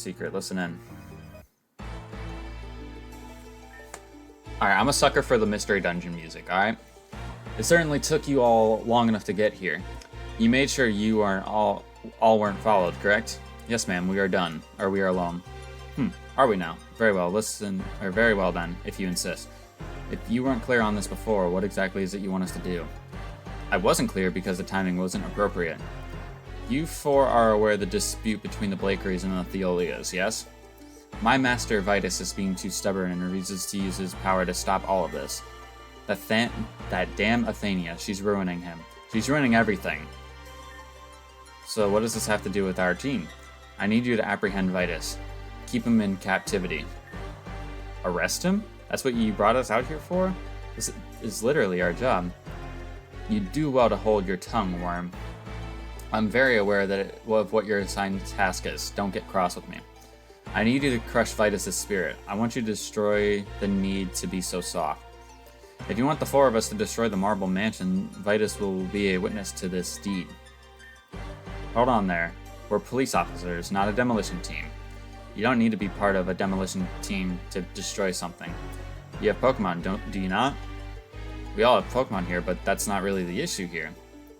secret. Listen in. Alright, I'm a sucker for the mystery dungeon music, alright? It certainly took you all long enough to get here. You made sure you aren't all weren't followed, correct? Yes, ma'am, we are done. Or we are alone. Are we now? Very well, very well then, if you insist. If you weren't clear on this before, what exactly is it you want us to do? I wasn't clear because the timing wasn't appropriate. You four are aware of the dispute between the Blakeries and the Theolias, yes? My master Vitus is being too stubborn and refuses to use his power to stop all of this. That damn Athenia, she's ruining him. She's ruining everything. So what does this have to do with our team? I need you to apprehend Vitus. Keep him in captivity. Arrest him? That's what you brought us out here for? This is literally our job. You do well to hold your tongue, Worm. I'm very aware of what your assigned task is. Don't get cross with me. I need you to crush Vitus' spirit. I want you to destroy the need to be so soft. If you want the four of us to destroy the Marble Mansion, Vitus will be a witness to this deed. Hold on there. We're police officers, not a demolition team. You don't need to be part of a demolition team to destroy something. You have Pokemon, do you not? We all have Pokemon here, but that's not really the issue here.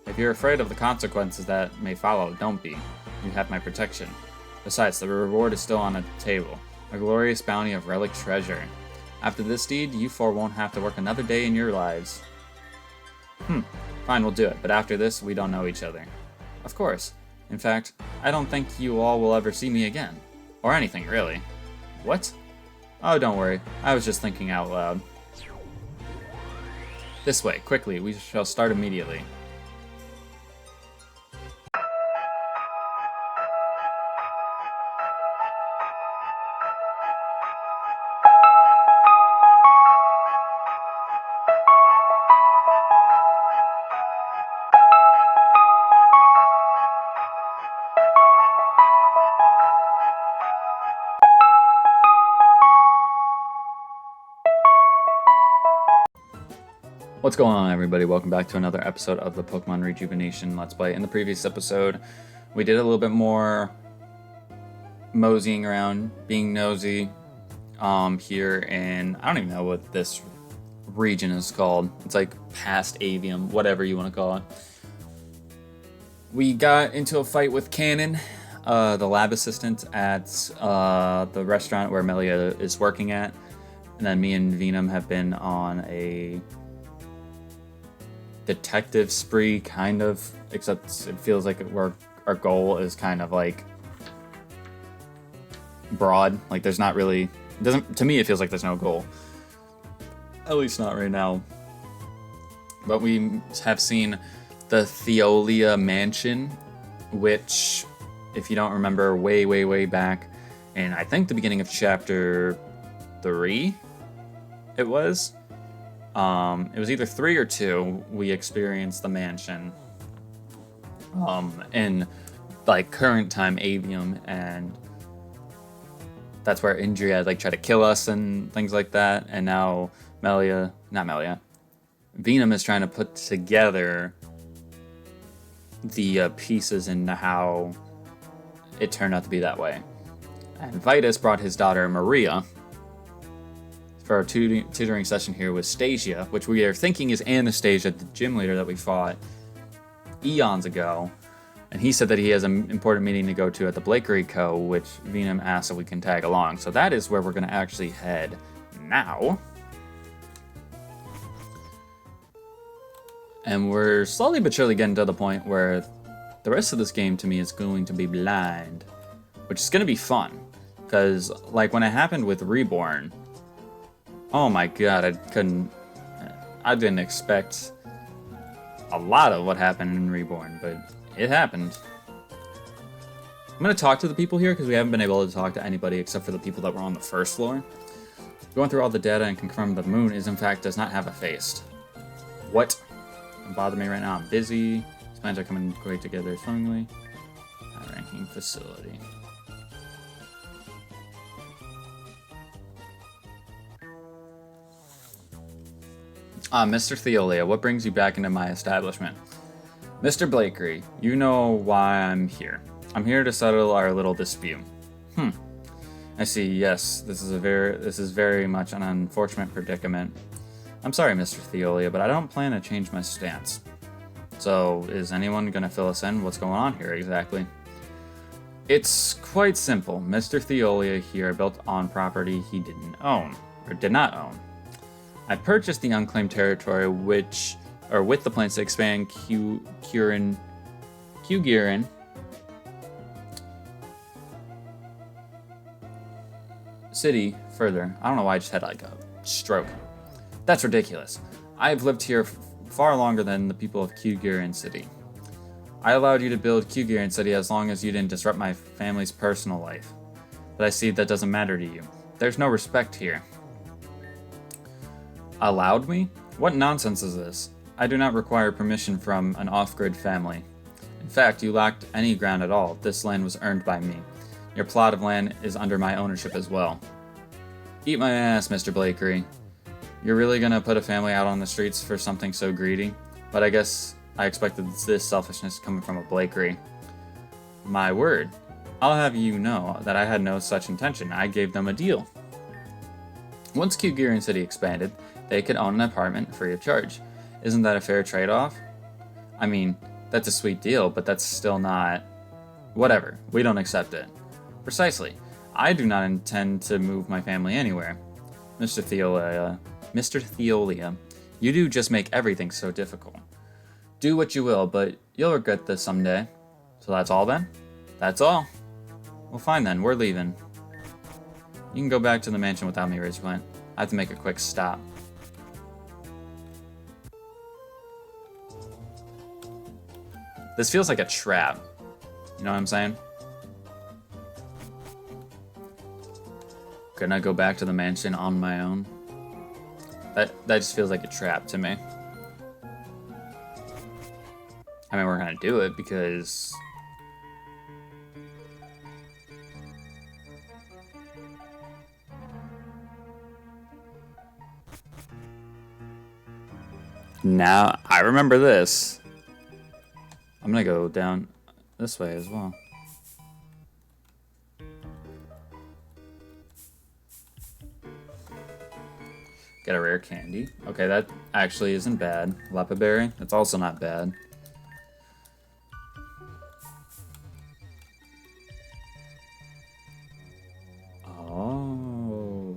If you're afraid of the consequences that may follow, don't be. You have my protection. Besides, the reward is still on the table. A glorious bounty of relic treasure. After this deed, you four won't have to work another day in your lives. Fine, we'll do it, but after this, we don't know each other. Of course. In fact, I don't think you all will ever see me again. Or anything, really. What? Oh, don't worry. I was just thinking out loud. This way, quickly. We shall start immediately. What's going on, everybody? Welcome back to another episode of the Pokemon Rejuvenation Let's Play. In the previous episode, we did a little bit more moseying around, being nosy here in, I don't even know what this region is called. It's like past Avium, whatever you want to call it. We got into a fight with Cannon, the lab assistant at the restaurant where Melia is working at. And then me and Venom have been on a detective spree, kind of, except it feels like our goal is kind of like broad. Like there's not really, to me it feels like there's no goal, at least not right now. But we have seen the Theolia Mansion, which, if you don't remember, way back in, I think, the beginning of chapter 3 it was either 3 or 2, we experienced the mansion in like current time Avium, and that's where Indria like tried to kill us and things like that. And now Venom is trying to put together the pieces into how it turned out to be that way. And Vitus brought his daughter Maria for our tutoring session here with Stasia, which we are thinking is Anastasia, the gym leader that we fought eons ago. And he said that he has an important meeting to go to at the Blakery Co., which Venom asked if we can tag along. So that is where we're going to actually head now. And we're slowly but surely getting to the point where the rest of this game to me is going to be blind, which is going to be fun. Because like when it happened with Reborn, oh my god, I didn't expect a lot of what happened in Reborn, but it happened. I'm going to talk to the people here because we haven't been able to talk to anybody except for the people that were on the first floor. Going through all the data and confirm the moon does not have a face. What? Don't bother me right now, I'm busy. These plans are coming great together swimmingly. High ranking facility. Mr. Theolia, what brings you back into my establishment? Mr. Blakery, you know why I'm here. I'm here to settle our little dispute. I see, yes, this is very much an unfortunate predicament. I'm sorry, Mr. Theolia, but I don't plan to change my stance. So, is anyone gonna fill us in? What's going on here exactly? It's quite simple. Mr. Theolia here built on property he didn't own, or did not own. I purchased the unclaimed territory with the plans to expand Q-Girin City further. I don't know why I just had like a stroke. That's ridiculous. I've lived here far longer than the people of Q-Girin City. I allowed you to build Q-Girin City as long as you didn't disrupt my family's personal life. But I see that doesn't matter to you. There's no respect here. Allowed me? What nonsense is this? I do not require permission from an off-grid family. In fact, you lacked any ground at all. This land was earned by me. Your plot of land is under my ownership as well. Eat my ass, Mr. Blakery. You're really gonna put a family out on the streets for something so greedy? But I guess I expected this selfishness coming from a Blakery. My word. I'll have you know that I had no such intention. I gave them a deal. Once Q-Girin City expanded, they could own an apartment free of charge. Isn't that a fair trade-off? I mean, that's a sweet deal, but that's still not... Whatever. We don't accept it. Precisely. I do not intend to move my family anywhere. Mr. Theolia, you do just make everything so difficult. Do what you will, but you'll regret this someday. So that's all then? That's all. Well, fine then. We're leaving. You can go back to the mansion without me, Ridgeway. I have to make a quick stop. This feels like a trap. You know what I'm saying? Couldn't I go back to the mansion on my own? That just feels like a trap to me. I mean, we're gonna do it because... Now, I remember this. I'm gonna go down this way as well. Get a rare candy. Okay, that actually isn't bad. Lepa berry, that's also not bad. Oh.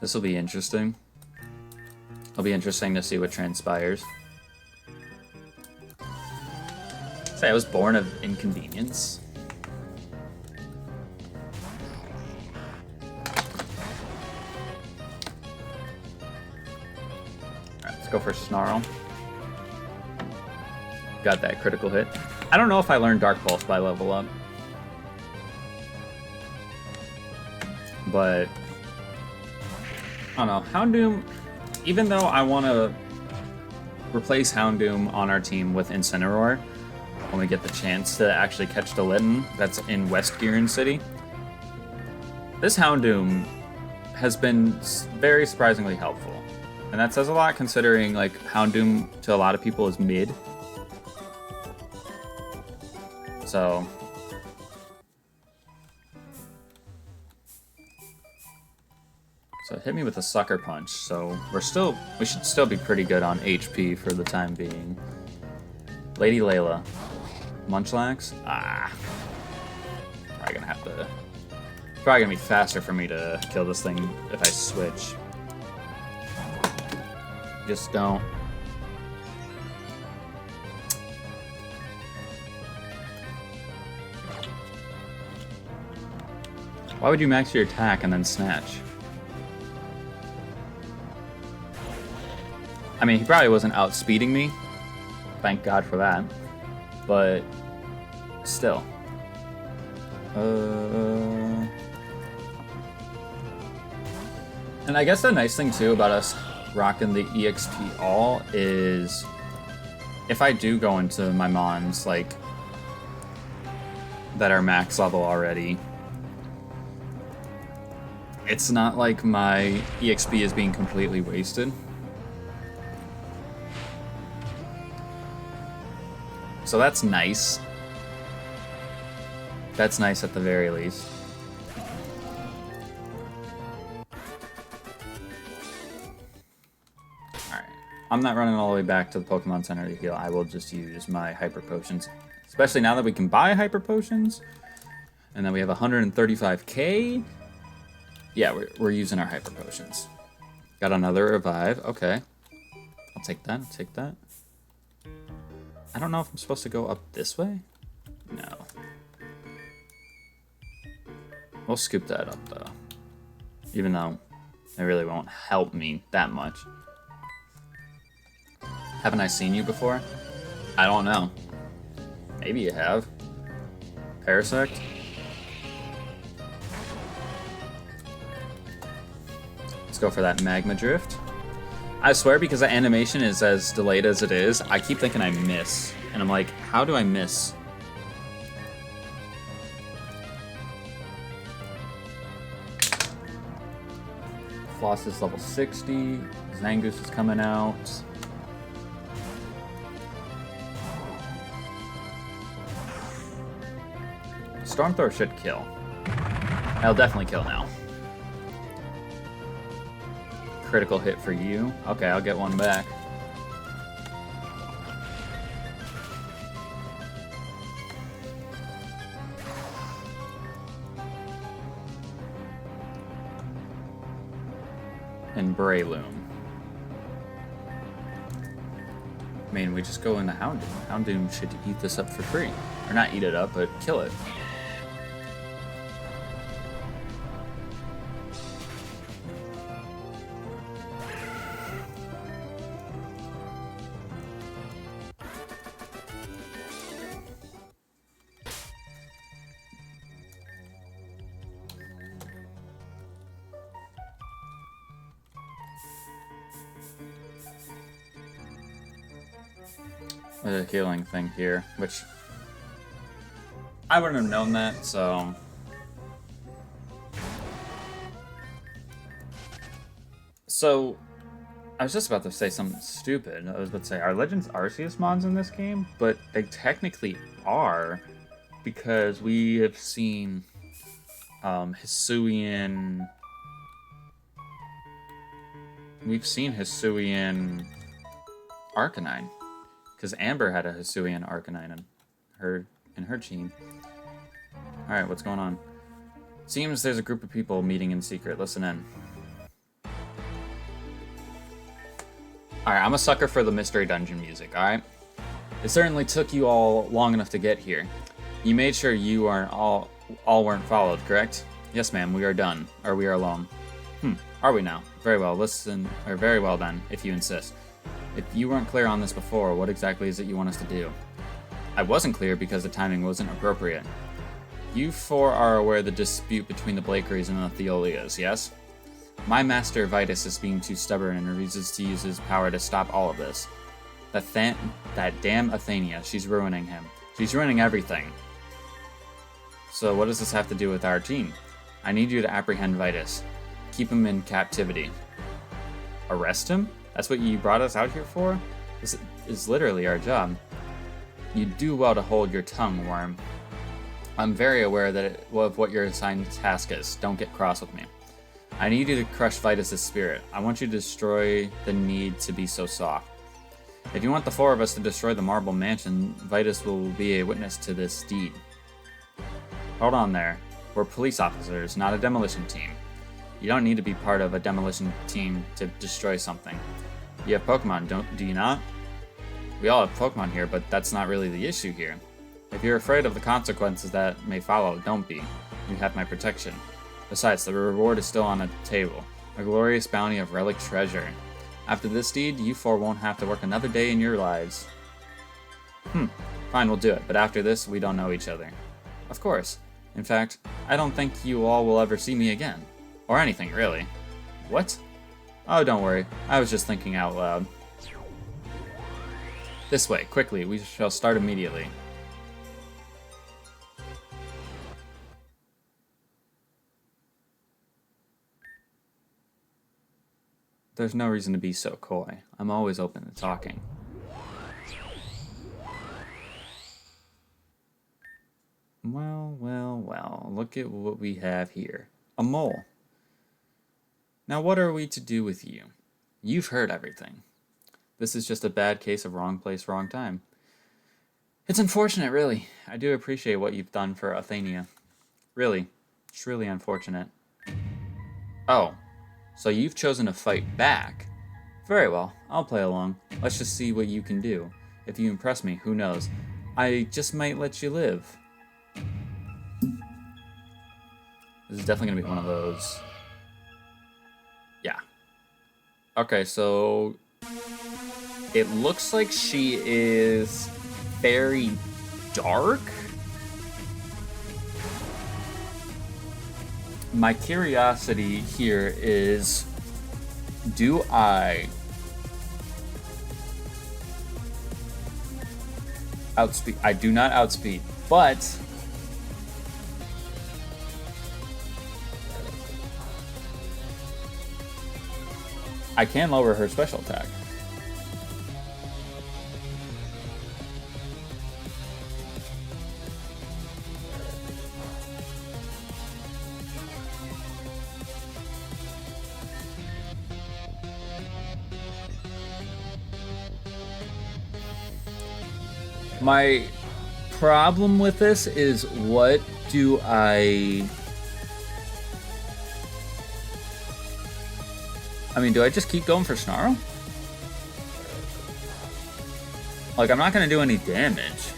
This will be interesting. It'll be interesting to see what transpires. Say I was born of inconvenience. Alright, let's go for Snarl. Got that critical hit. I don't know if I learned Dark Pulse by level up. But I don't know. Houndoom, even though I want to replace Houndoom on our team with Incineroar, when we get the chance to actually catch the Litten that's in West Girin City. This Houndoom has been very surprisingly helpful. And that says a lot considering like Houndoom to a lot of people is mid. So it hit me with a Sucker Punch, so we should still be pretty good on HP for the time being. Lady Layla. Munchlax? Probably gonna be faster for me to kill this thing if I switch. Just don't. Why would you max your attack and then snatch? I mean, he probably wasn't outspeeding me. Thank God for that. But still. And I guess the nice thing too about us rocking the EXP all is if I do go into my mons like that are max level already, it's not like my EXP is being completely wasted. So that's nice. That's nice at the very least. Alright. I'm not running all the way back to the Pokemon Center to heal. I will just use my Hyper Potions. Especially now that we can buy Hyper Potions. And then we have 135k. Yeah, we're using our Hyper Potions. Got another Revive. Okay. I'll take that. I'll take that. I don't know if I'm supposed to go up this way. No. We'll scoop that up, though. Even though it really won't help me that much. Haven't I seen you before? I don't know. Maybe you have. Parasect? Let's go for that Magma Drift. I swear, because the animation is as delayed as it is, I keep thinking I miss. And I'm like, how do I miss? Floss is level 60. Zangoose is coming out. Storm Thrower should kill. I'll definitely kill now. Critical hit for you. Okay, I'll get one back. And Breloom. I mean, we just go into Houndoom. Houndoom should eat this up for free. Or not eat it up, but kill it. There's a healing thing here, which I wouldn't have known that, so... So, I was just about to say something stupid. I was about to say, are Legends Arceus mods in this game? But they technically are, because we have seen Hisuian... We've seen Hisuian Arcanine. Because Amber had a Hisuian Arcanine in her team. Alright, what's going on? Seems there's a group of people meeting in secret. Listen in. Alright, I'm a sucker for the mystery dungeon music, alright? It certainly took you all long enough to get here. You made sure you aren't all weren't followed, correct? Yes, ma'am, we are done. Or we are alone. Are we now? Very well, very well then, if you insist. If you weren't clear on this before, what exactly is it you want us to do? I wasn't clear because the timing wasn't appropriate. You four are aware of the dispute between the Blakeries and the Theolias, yes? My master Vitus is being too stubborn and refuses to use his power to stop all of this. That damn Athenia, she's ruining him. She's ruining everything. So what does this have to do with our team? I need you to apprehend Vitus. Keep him in captivity. Arrest him? That's what you brought us out here for? This is literally our job. You do well to hold your tongue, Worm. I'm very aware of what your assigned task is. Don't get cross with me. I need you to crush Vitus' spirit. I want you to destroy the need to be so soft. If you want the four of us to destroy the Marble Mansion, Vitus will be a witness to this deed. Hold on there. We're police officers, not a demolition team. You don't need to be part of a demolition team to destroy something. You have Pokemon, do you not? We all have Pokemon here, but that's not really the issue here. If you're afraid of the consequences that may follow, don't be. You have my protection. Besides, the reward is still on the table. A glorious bounty of relic treasure. After this deed, you four won't have to work another day in your lives. Fine, we'll do it, but after this, we don't know each other. Of course. In fact, I don't think you all will ever see me again. Or anything, really. What? Oh, don't worry. I was just thinking out loud. This way, quickly. We shall start immediately. There's no reason to be so coy. I'm always open to talking. Well. Look at what we have here. A mole. Now what are we to do with you? You've heard everything. This is just a bad case of wrong place, wrong time. It's unfortunate, really. I do appreciate what you've done for Athenia. Really. It's really unfortunate. Oh, so you've chosen to fight back. Very well, I'll play along. Let's just see what you can do. If you impress me, who knows? I just might let you live. This is definitely gonna be one of those. Yeah. Okay, so it looks like she is very dark. My curiosity here is, do I outspeed? I do not outspeed, but I can lower her special attack. My problem with this is, what do I mean, do I just keep going for Snarl? Like, I'm not gonna do any damage.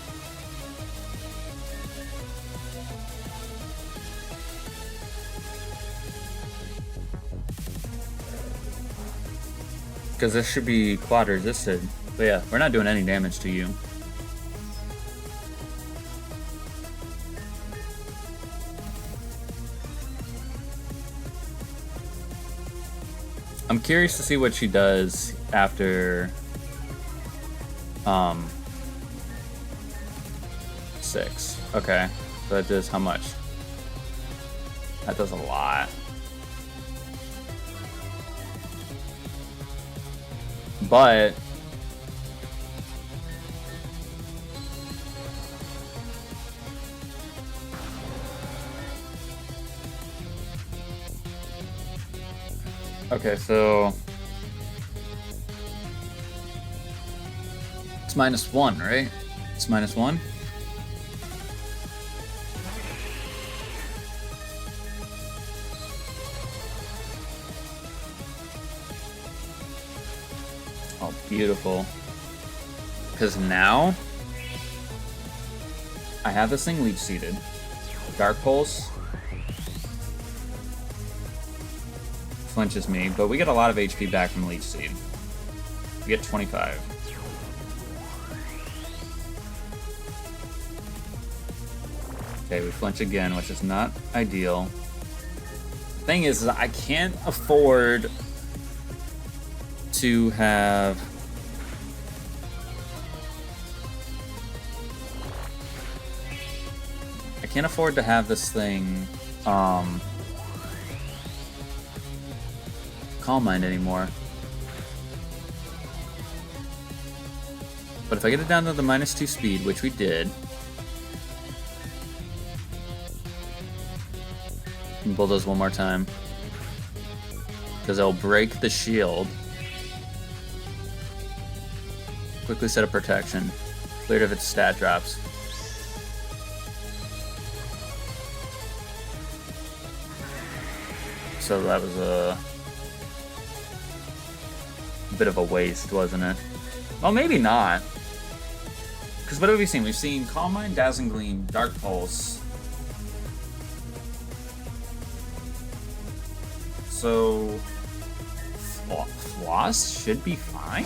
Because this should be quad resisted. But yeah, we're not doing any damage to you. I'm curious to see what she does after 6. Okay, so that does how much? That does a lot. But okay, so it's -1, right? It's -1. Oh, beautiful. Because now I have this thing leech seeded. Dark Pulse flinches me, but we get a lot of HP back from Leech Seed. We get 25. Okay, we flinch again, which is not ideal. The thing is I can't afford to have... I can't afford to have this thing, Calm Mind anymore. But if I get it down to the -2 speed, which we did, and bulldoze one more time, because it'll break the shield. Quickly set a protection. Cleared if its stat drops. So that was a bit of a waste, wasn't it? Well, maybe not. Because what have we seen? We've seen Calm Mind, Dazzling Gleam, Dark Pulse. So Floss should be fine?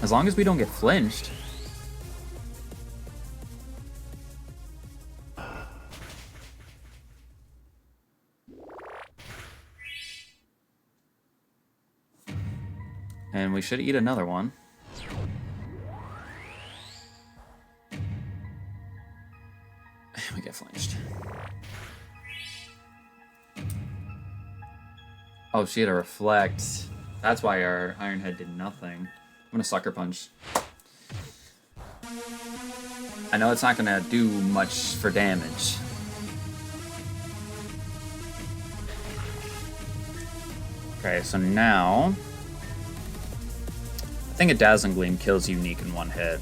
As long as we don't get flinched. And we should eat another one. We get flinched. Oh, she had a reflect. That's why our Iron Head did nothing. I'm gonna Sucker Punch. I know it's not gonna do much for damage. Okay, so now... I think a Dazzling Gleam kills Unique in one hit.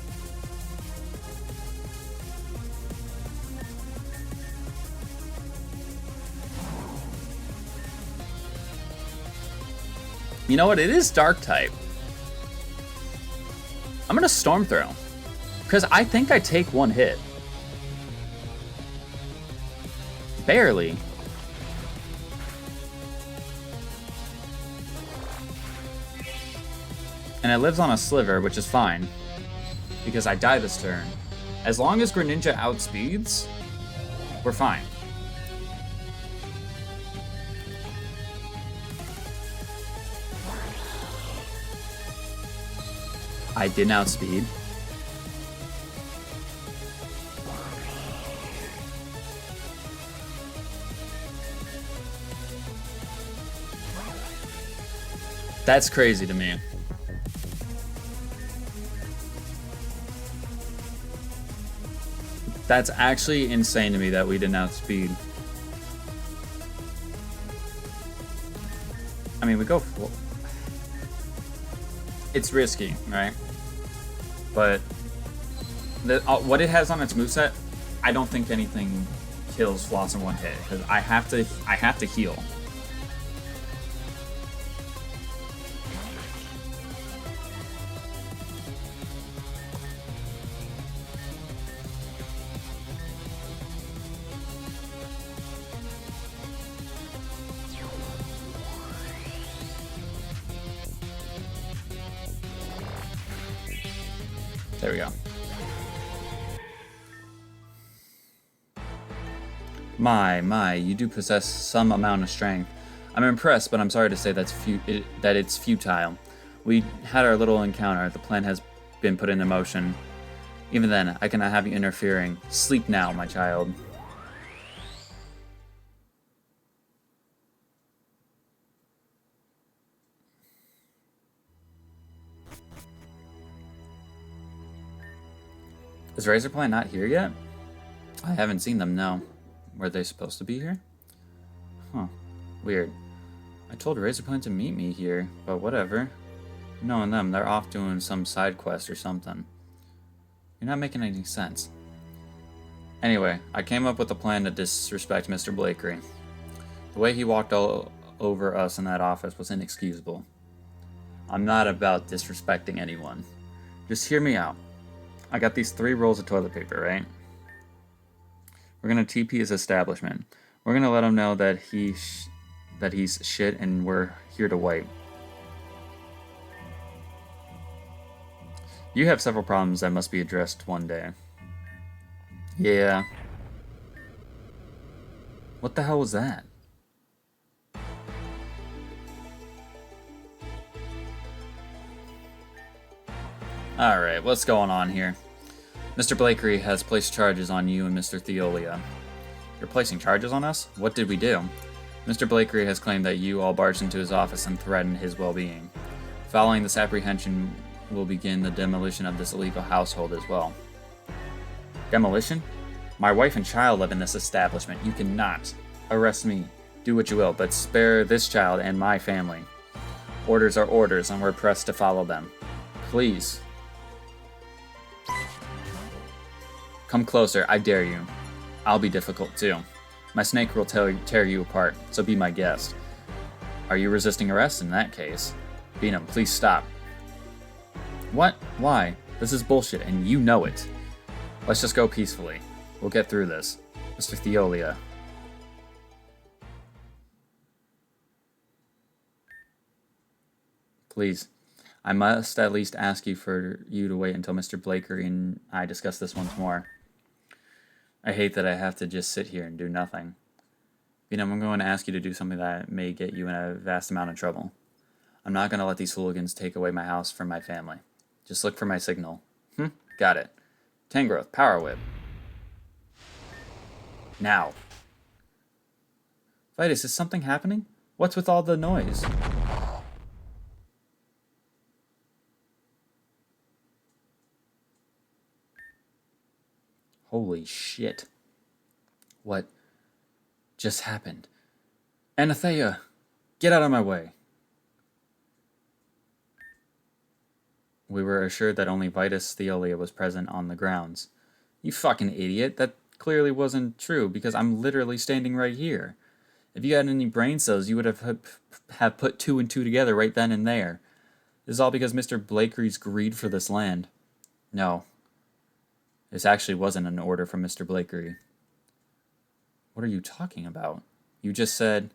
You know what? It is Dark type. I'm gonna Storm Throw. Because I think I take one hit. Barely. And it lives on a sliver, which is fine. Because I die this turn. As long as Greninja outspeeds, we're fine. I didn't outspeed. That's crazy to me. That's actually insane to me that we didn't outspeed. I mean, we go full. It's risky, right? But what it has on its moveset, I don't think anything kills Floss in one hit because I have to heal. There we go. My, you do possess some amount of strength. I'm impressed, but I'm sorry to say that it's futile. We had our little encounter. The plan has been put into motion. Even then, I cannot have you interfering. Sleep now, my child. Is Razor Plant not here yet? I haven't seen them, no. Were they supposed to be here? Huh. Weird. I told Razor Plant to meet me here, but whatever. Knowing them, they're off doing some side quest or something. You're not making any sense. Anyway, I came up with a plan to disrespect Mr. Blakery. The way he walked all over us in that office was inexcusable. I'm not about disrespecting anyone. Just hear me out. I got these 3 rolls of toilet paper, right? We're gonna TP his establishment. We're gonna let him know that he's shit and we're here to wipe. You have several problems that must be addressed one day. Yeah. What the hell was that? Alright, what's going on here? Mr. Blakery has placed charges on you and Mr. Theolia. You're placing charges on us? What did we do? Mr. Blakery has claimed that you all barged into his office and threatened his well-being. Following this apprehension will begin the demolition of this illegal household as well. Demolition? My wife and child live in this establishment. You cannot arrest me. Do what you will, but spare this child and my family. Orders are orders, and we're pressed to follow them. Please. Come closer, I dare you. I'll be difficult too. My snake will tear you apart, so be my guest. Are you resisting arrest in that case? Venom, please stop. What? Why? This is bullshit, and you know it. Let's just go peacefully. We'll get through this. Mr. Theolia. Please. I must at least ask you to wait until Mr. Blakery and I discuss this once more. I hate that I have to just sit here and do nothing. Venom, I'm going to ask you to do something that may get you in a vast amount of trouble. I'm not going to let these hooligans take away my house from my family. Just look for my signal. Got it. Tangrowth, Power Whip. Now. Vitus, is something happening? What's with all the noise? Holy shit. What just happened? Anathea, get out of my way. We were assured that only Vitus Theolia was present on the grounds. You fucking idiot. That clearly wasn't true because I'm literally standing right here. If you had any brain cells, you would have put 2 and 2 together right then and there. This is all because Mr. Blakery's greed for this land. No. This actually wasn't an order from Mr. Blakery. What are you talking about? You just said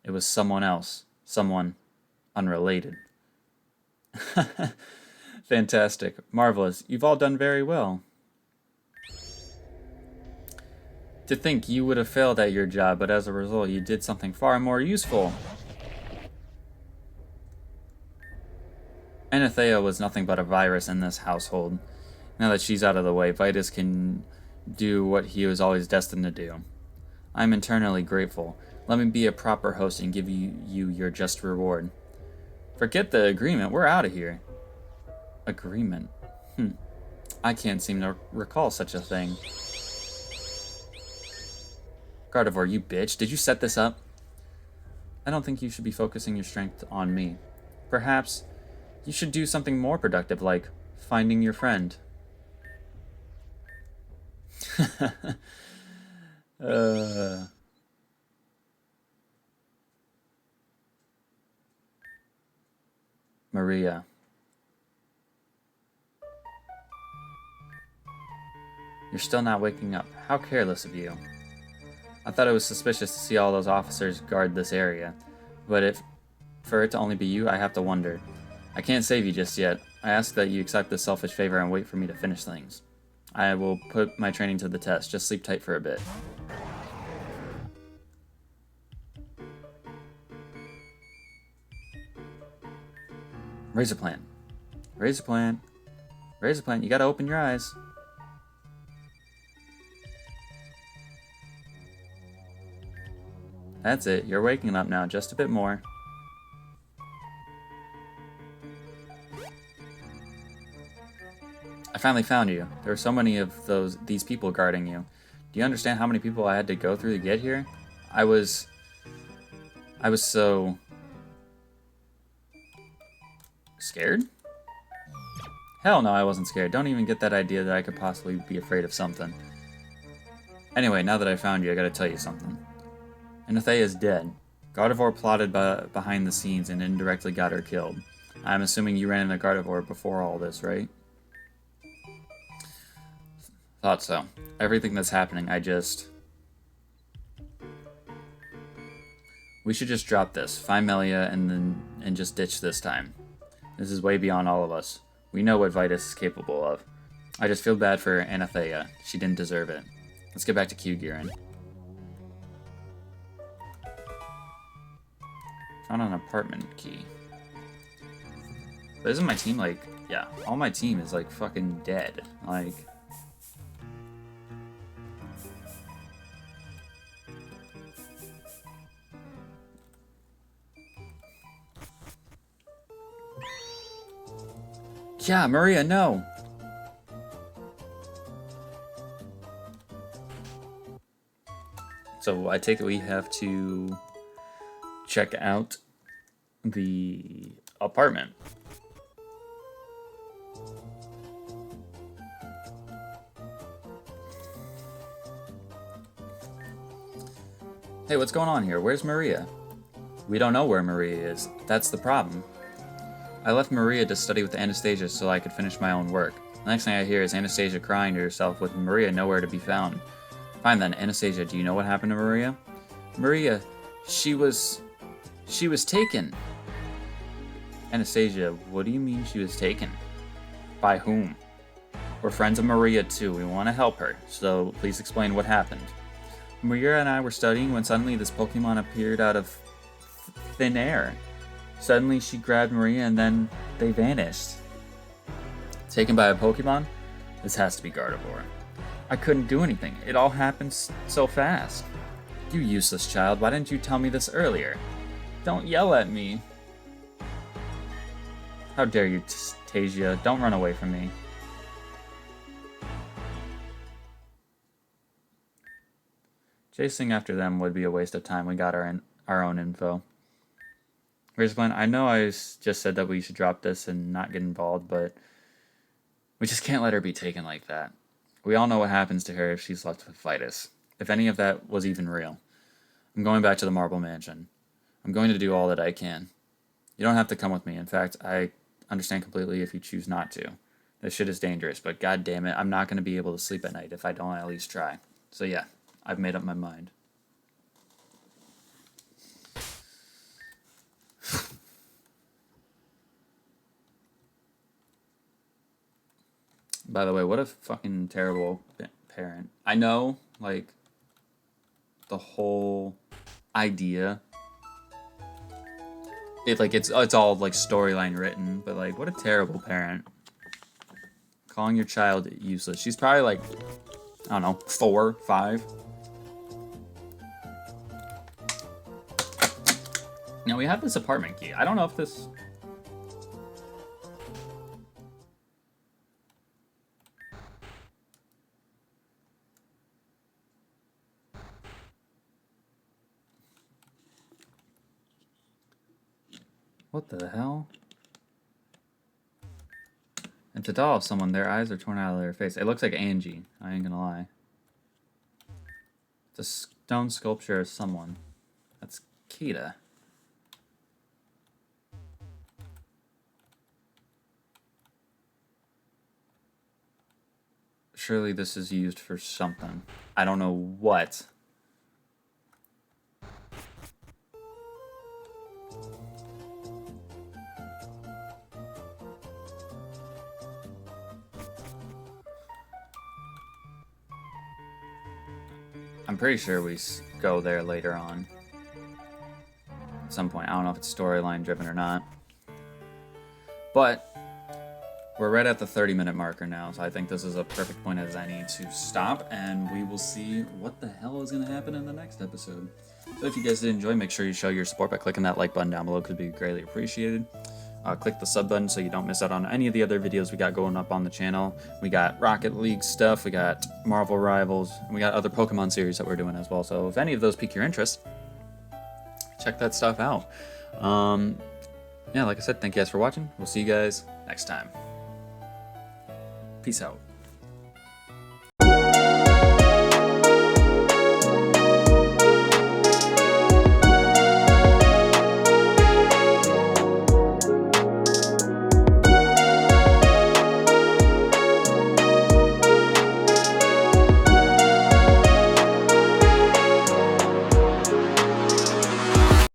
it was someone else. Someone unrelated. Fantastic. Marvelous. You've all done very well. To think you would have failed at your job, but as a result you did something far more useful. Anathea was nothing but a virus in this household. Now that she's out of the way, Vitus can do what he was always destined to do. I'm eternally grateful. Let me be a proper host and give you your just reward. Forget the agreement. We're out of here. Agreement? I can't seem to recall such a thing. Gardevoir, you bitch. Did you set this up? I don't think you should be focusing your strength on me. Perhaps you should do something more productive, like finding your friend. Maria. You're still not waking up. How careless of you. I thought it was suspicious to see all those officers guard this area, but for it to only be you, I have to wonder. I can't save you just yet. I ask that you accept this selfish favor and wait for me to finish things. I will put my training to the test. Just sleep tight for a bit. Razor plant. Razor plant. Razor plant. You gotta open your eyes. That's it. You're waking up now. Just a bit more. I finally found you. There were so many of these people guarding you. Do you understand how many people I had to go through to get here? I was so scared? Hell no, I wasn't scared. Don't even get that idea that I could possibly be afraid of something. Anyway, now that I found you, I gotta tell you something. Anathea is dead. Gardevoir plotted behind the scenes and indirectly got her killed. I'm assuming you ran into Gardevoir before all this, right? Thought so. Everything that's happening, we should just drop this, find Melia, and just ditch this time. This is way beyond all of us. We know what Vitus is capable of. I just feel bad for Anathea. She didn't deserve it. Let's get back to Q-Gearin. Found an apartment key. But isn't my team like... Yeah, all my team is like fucking dead. Like... Yeah, Maria, no! So I take it we have to check out the apartment. Hey, what's going on here? Where's Maria? We don't know where Maria is. That's the problem. I left Maria to study with Anastasia so I could finish my own work. The next thing I hear is Anastasia crying to herself with Maria nowhere to be found. Fine then, Anastasia, do you know what happened to Maria? Maria, she was taken. Anastasia, what do you mean she was taken? By whom? We're friends of Maria too. We want to help her, so please explain what happened. Maria and I were studying when suddenly this Pokemon appeared out of thin air. Suddenly she grabbed Maria and then they vanished. Taken by a Pokemon? This has to be Gardevoir. I couldn't do anything. It all happened so fast. You useless child, why didn't you tell me this earlier? Don't yell at me. How dare you, Tasia. Don't run away from me. Chasing after them would be a waste of time. We got our own info. Here's plan. I know just said that we should drop this and not get involved, but we just can't let her be taken like that. We all know what happens to her if she's left to fight us. If any of that was even real. I'm going back to the Marble Mansion. I'm going to do all that I can. You don't have to come with me. In fact, I understand completely if you choose not to. This shit is dangerous, but god damn it, I'm not going to be able to sleep at night if I don't at least try. So yeah, I've made up my mind. By the way, what a fucking terrible parent. I know, like, the whole idea. It's all like storyline written, but like, what a terrible parent. Calling your child useless. She's probably like, I don't know, 4, 5. Now we have this apartment key. I don't know if this... What the hell? It's a doll of someone. Their eyes are torn out of their face. It looks like Angie. I ain't gonna lie. It's a stone sculpture of someone. That's Kita. Surely this is used for something. I don't know what. I'm pretty sure we go there later on. At some point. I don't know if it's storyline driven or not. But we're right at the 30-minute marker now, so I think this is a perfect point as any to stop, and we will see what the hell is going to happen in the next episode. So if you guys did enjoy, make sure you show your support by clicking that like button down below, because it would be greatly appreciated. Click the sub button so you don't miss out on any of the other videos we got going up on the channel. We got Rocket League stuff, we got Marvel Rivals, and we got other Pokemon series that we're doing as well. So if any of those pique your interest, check that stuff out. Yeah, like I said, thank you guys for watching. We'll see you guys next time. Peace out.